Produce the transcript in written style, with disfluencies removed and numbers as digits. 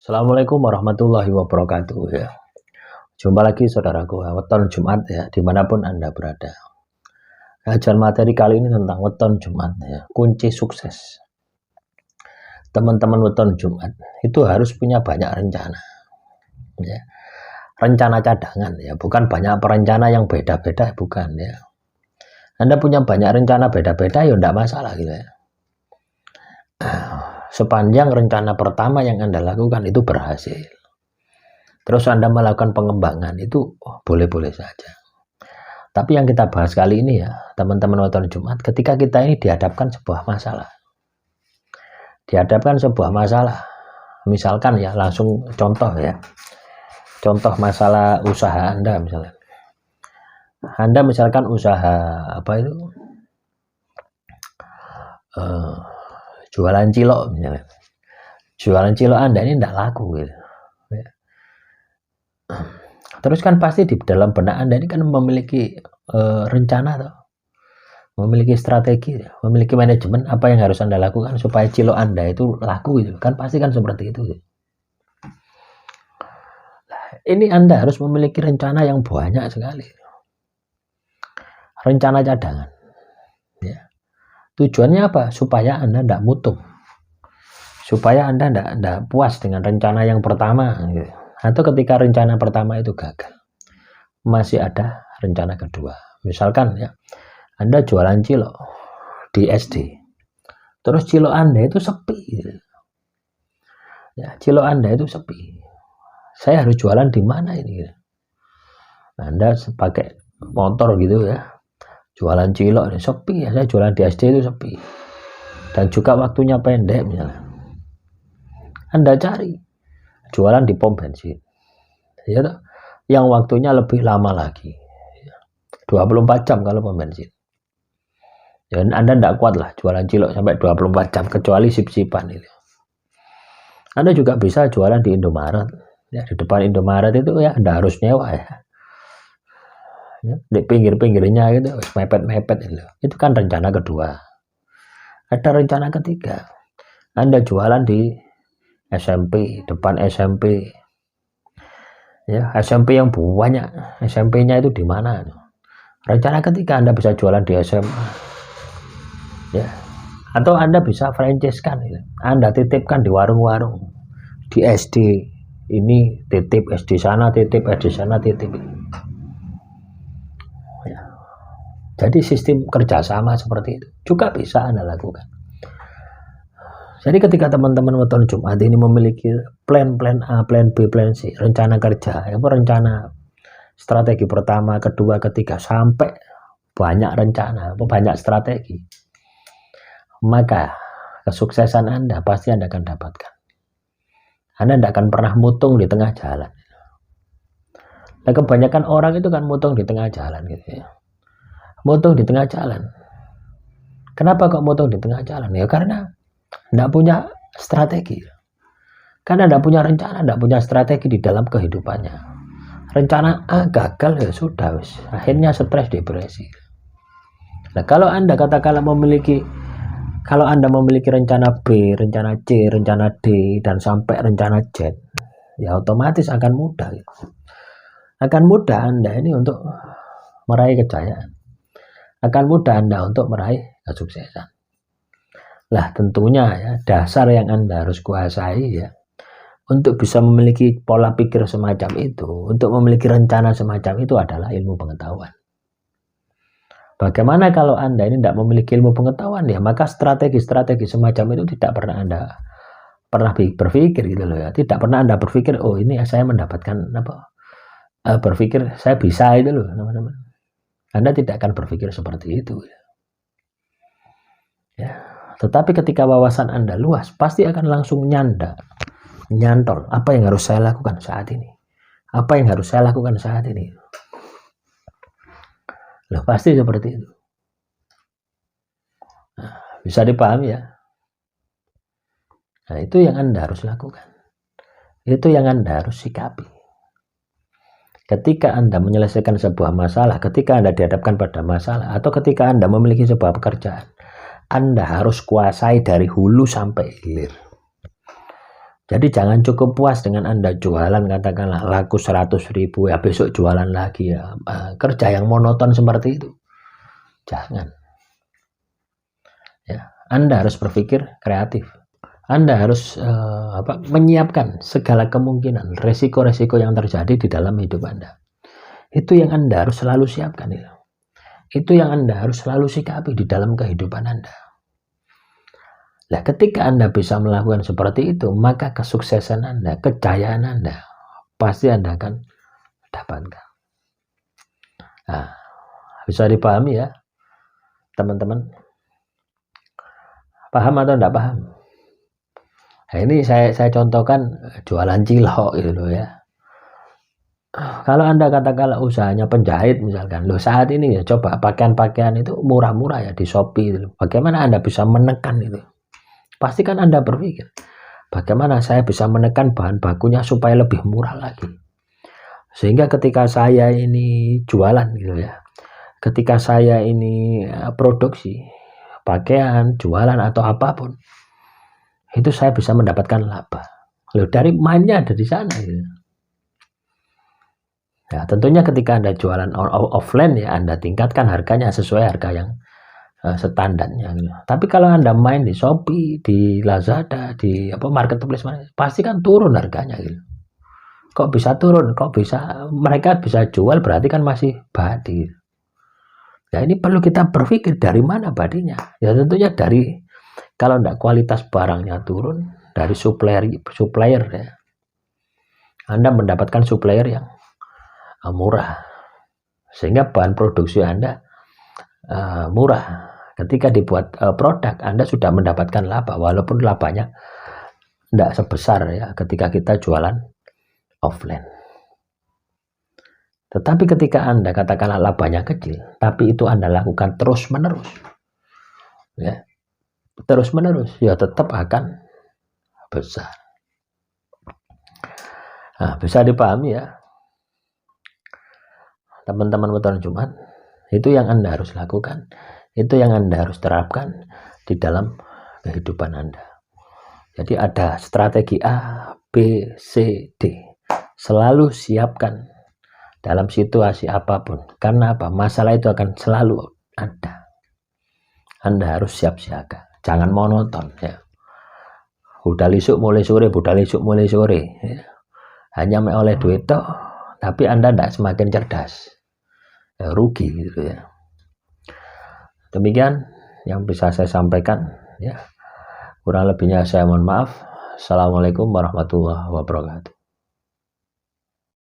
Assalamualaikum warahmatullahi wabarakatuh ya. Jumpa lagi saudaraku, weton Jumat ya, dimanapun Anda berada. Kajian materi kali ini tentang weton Jumat ya, kunci sukses. Teman-teman weton Jumat itu harus punya banyak rencana ya. Rencana cadangan ya, bukan banyak perencana yang beda-beda, bukan ya. Anda punya banyak rencana beda-beda ya enggak masalah gitu ya. Sepanjang rencana pertama yang Anda lakukan itu berhasil, terus Anda melakukan pengembangan, itu boleh-boleh saja. Tapi yang kita bahas kali ini ya, teman-teman weton Jumat, ketika kita ini dihadapkan sebuah masalah. Misalkan ya, langsung contoh ya. Contoh masalah usaha Anda misalnya. Anda misalkan usaha apa itu? Jualan cilok misalnya. Jualan cilok Anda ini tidak laku gitu. Terus kan pasti di dalam benak Anda ini kan memiliki rencana atau memiliki strategi, memiliki manajemen apa yang harus Anda lakukan supaya cilok Anda itu laku gitu. Kan pasti kan seperti itu. Nah, ini Anda harus memiliki rencana yang banyak sekali. Rencana cadangan. Ya. Tujuannya apa? Supaya Anda tidak mutung. Supaya Anda tidak puas dengan rencana yang pertama gitu. Atau ketika rencana pertama itu gagal, masih ada rencana kedua. Misalkan ya, Anda jualan cilok di SD, terus cilok Anda itu sepi gitu. Ya, cilok Anda itu sepi, saya harus jualan di mana ini gitu. Anda pakai motor gitu ya, jualan cilok ini sepi ya, saya jualan di SD itu sepi, dan juga waktunya pendek misalnya. Anda cari jualan di pom bensin ya, yang waktunya lebih lama lagi, 24 jam kalau pom bensin. Dan Anda tidak kuat lah jualan cilok sampai 24 jam kecuali sip-sipan itu. Anda juga bisa jualan di Indomaret ya, di depan Indomaret itu ya Anda harus nyewa ya, di pinggir-pinggirnya gitu, mepet-mepet itu kan rencana kedua. Ada rencana ketiga, Anda jualan di SMP, depan SMP ya, SMP yang banyak, SMP-nya itu di mana? Rencana ketiga, Anda bisa jualan di SMA ya, atau Anda bisa franchise-kan ya. Anda titipkan di warung-warung, di SD ini titip, SD sana titip, SD sana titip ya. Jadi sistem kerjasama seperti itu juga bisa Anda lakukan. Jadi ketika teman-teman weton Jumat ini memiliki plan A, plan B, plan C, rencana kerja, rencana strategi pertama, kedua, ketiga, sampai banyak rencana, banyak strategi, maka kesuksesan Anda pasti Anda akan dapatkan. Anda tidak akan pernah mutung di tengah jalan. Nah, kebanyakan orang itu kan mutung di tengah jalan gitu ya. Mutung di tengah jalan. Kenapa kok mutung di tengah jalan? Ya karena tidak punya strategi, karena tidak punya rencana, tidak punya strategi di dalam kehidupannya. Rencana A gagal ya sudah, akhirnya stres, depresi. Nah, kalau Anda katakanlah kalau Anda memiliki rencana B, rencana C, rencana D, dan sampai rencana Z, ya otomatis akan mudah. Akan mudah Anda ini untuk meraih kejayaan. Akan mudah Anda untuk meraih kesuksesan. Lah tentunya ya, dasar yang Anda harus kuasai ya, untuk bisa memiliki pola pikir semacam itu, untuk memiliki rencana semacam itu adalah ilmu pengetahuan. Bagaimana kalau Anda ini tidak memiliki ilmu pengetahuan ya, maka strategi-strategi semacam itu tidak pernah Anda berpikir gitu loh ya. Tidak pernah Anda berpikir, oh ini saya mendapatkan apa, berpikir saya bisa itu loh teman-teman. Anda tidak akan berpikir seperti itu ya. Tetapi ketika wawasan Anda luas, pasti akan langsung nyantol, apa yang harus saya lakukan saat ini? Apa yang harus saya lakukan saat ini? Loh, pasti seperti itu. Nah, bisa dipahami ya? Nah, itu yang Anda harus lakukan. Itu yang Anda harus sikapi. Ketika Anda menyelesaikan sebuah masalah, ketika Anda dihadapkan pada masalah, atau ketika Anda memiliki sebuah pekerjaan, Anda harus kuasai dari hulu sampai hilir. Jadi jangan cukup puas dengan Anda jualan katakanlah laku 100.000 ya besok jualan lagi ya. Kerja yang monoton seperti itu. Jangan. Ya, Anda harus berpikir kreatif. Anda harus menyiapkan segala kemungkinan resiko-resiko yang terjadi di dalam hidup Anda. Itu yang Anda harus selalu siapkan. Itu yang Anda harus selalu sikapi di dalam kehidupan Anda. Nah, ketika Anda bisa melakukan seperti itu, maka kesuksesan Anda, kejayaan Anda, pasti Anda akan dapatkan. Nah, bisa dipahami ya, teman-teman? Paham atau enggak paham? Nah, ini saya contohkan jualan cilok gitu loh ya. Kalau Anda katakanlah usahanya penjahit misalkan, loh saat ini ya coba pakaian-pakaian itu murah-murah ya di Shopee gitu. Bagaimana Anda bisa menekan itu? Pasti kan Anda berpikir, bagaimana saya bisa menekan bahan bakunya supaya lebih murah lagi. Sehingga ketika saya ini jualan gitu ya, ketika saya ini produksi pakaian, jualan atau apapun, itu saya bisa mendapatkan laba. Loh, dari mainnya ada di sana gitu. Ya, tentunya ketika Anda jualan offline ya Anda tingkatkan harganya sesuai harga yang standarnya gitu. Tapi kalau Anda main di Shopee, di Lazada, di marketplace pasti kan turun harganya gitu. Kok bisa turun? Kok bisa mereka bisa jual berarti kan masih badi. Nah, ini perlu kita berpikir dari mana badinya. Ya tentunya dari kalau enggak kualitas barangnya turun, dari supplier ya. Anda mendapatkan supplier yang murah. Sehingga bahan produksi Anda murah. Ketika dibuat produk, Anda sudah mendapatkan laba, walaupun labanya tidak sebesar ya ketika kita jualan offline. Tetapi ketika Anda katakanlah labanya kecil, tapi itu Anda lakukan terus-menerus, ya terus-menerus, ya tetap akan besar. Nah, bisa dipahami ya, teman-teman weton Jumat. Itu yang Anda harus lakukan. Itu yang Anda harus terapkan di dalam kehidupan Anda. Jadi ada strategi A, B, C, D. Selalu siapkan dalam situasi apapun. Karena apa? Masalah itu akan selalu ada. Anda harus siap siaga. Jangan monoton ya. Budal isuk mulai sore, budal isuk mulai sore. Ya. Hanya oleh duit toh, tapi Anda tidak semakin cerdas. Ya, rugi gitu ya. Demikian yang bisa saya sampaikan ya. Kurang lebihnya saya mohon maaf. Assalamualaikum warahmatullahi wabarakatuh.